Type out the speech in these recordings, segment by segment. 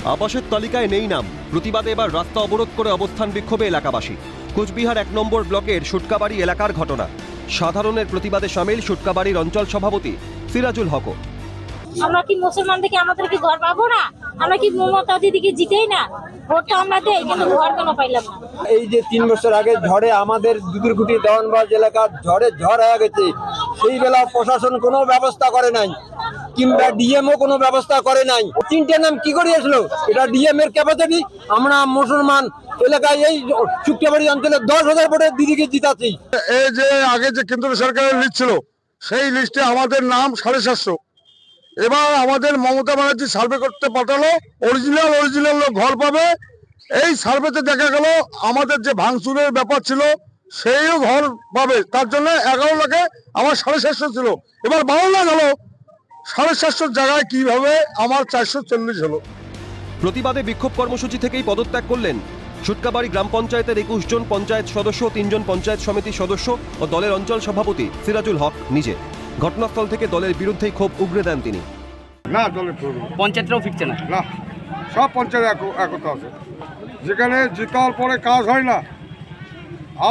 আবাসের তালিকায় নেই নাম, প্রতিবাদে এবার রাস্তা অবরোধ করে অবস্থান বিক্ষোভে এলাকাবাসী। কোচবিহার ১ নম্বর ব্লকের সুটকাবাড়ি এলাকার ঘটনা। সাধারণের প্রতিবাদে সামিল সুটকাবাড়ির অঞ্চল সভাপতি সিরাজুল হক। আমরা কি মুসলমান থেকে আমাদের কি ঘর পাবো না? আমরা কি মমতা দিদিকে জিতেই না? ভোট তো আমরা দেই, কিন্তু ঘর কেন পাইলাম না? এই যে 3 বছর আগে ঝড়ে আমাদের দুদুরকুটি দেওয়ানবাজ এলাকার ঝড় হয়ে গেছে, সেই বেলা প্রশাসন কোনো ব্যবস্থা করে নাই, কিংবা ডিএমও কোনো ব্যবস্থা করে নাই। 3টে নাম কি করে আসলো? এটা ডিএম এর ক্যাপাসিটি। আমরা মুসলমান এলাকায় এই সুটকাবাড়ি অঞ্চলে 10,000 ভোটে দিদিকে জিতাচ্ছি। এই যে আগে যে কেন্দ্র সরকারের লিস্ট ছিল, সেই লিস্টে আমাদের নাম 750। এবার আমাদের মমতা ব্যানার্জি সার্ভে করতে পাঠালো, অরিজিনাল লোক ঘর পাবে। এই সার্ভেতে দেখা গেল আমাদের যে ভাঙচুরের ব্যাপার ছিল, সেইও ঘর পাবে। তার জন্য 11 লাখে আমার 750 ছিল, এবার 12 লাখ হলো। 750 জায়গায় কিভাবে আমার 440 হলো। প্রতিবাদে বিক্ষোভ কর্মসূচি থেকেই পদত্যাগ করলেন সুটকাবাড়ি গ্রাম পঞ্চায়েতের 21 জন পঞ্চায়েত সদস্য, 3 জন পঞ্চায়েত সমিতির সদস্য ও দলের অঞ্চল সভাপতি সিরাজুল হক নিজে। ঘটনাস্থল থেকে দলের বিরুদ্ধেই ক্ষোভ উগরে দেন তিনি। না, দলের পঞ্চায়েতরাও ফিরছে না। না, সব পঞ্চায়েত একতা আছে। যেখানে জেতার পরে কাজ হয় না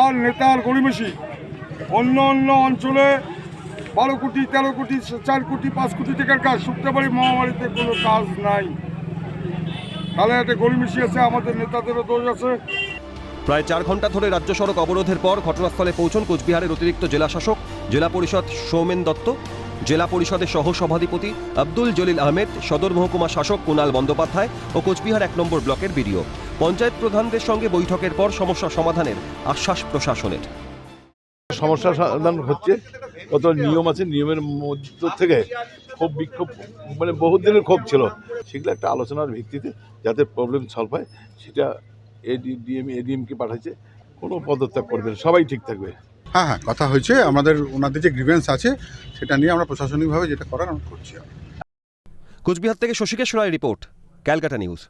আর নেতার গড়িমসি, অন্য অঞ্চলে 12 কোটি 13 কোটি 4 কোটি 5 কোটি টাকার কাজ, সুটকাবাড়ি মহামারীতে কোনো কাজ নাই। তাহলে একটা গড়িমসি আছে, আমাদের নেতাদেরও দোষ আছে। প্রায় 4 ঘন্টা ধরে রাজ্য সড়ক অবরোধের পর ঘটনাস্থলে পৌঁছন কোচবিহারের অতিরিক্ত জেলা শাসক, জেলা পরিষদ সৌমেন দত্ত, জেলা পরিষদের সহ সভাধিপতি আব্দুল জলিল আহমেদ, সদর মহকুমা শাসক কুণাল বন্দ্যোপাধ্যায় ও কোচবিহার 1 নম্বর ব্লকের বিডিও। পঞ্চায়েত প্রধানদের সঙ্গে বৈঠকের পর সমস্যা সমাধানের আশ্বাস প্রশাসনের। সমস্যা সমাধান হচ্ছে, কত নিয়ম আছে, নিয়মের মধ্য থেকে ক্ষোভ বিক্ষোভ মানে বহুত দিনের ক্ষোভ ছিল, সেগুলো একটা আলোচনার ভিত্তিতে যাতে প্রবলেম সলভ হয়, সেটা এডিএমকে পাঠাচ্ছে। কোনো পদত্যাগ করবে না, সবাই ঠিক থাকবে। হ্যাঁ, কথা হয়েছে। আমাদের ওনাদের যে গ্রিভেন্স আছে সেটা নিয়ে আমরা প্রশাসনিকভাবে যেটা করার আমরা করছি। কোচবিহার থেকে শশীকেশ রায় রিপোর্ট, ক্যালকাটা নিউজ।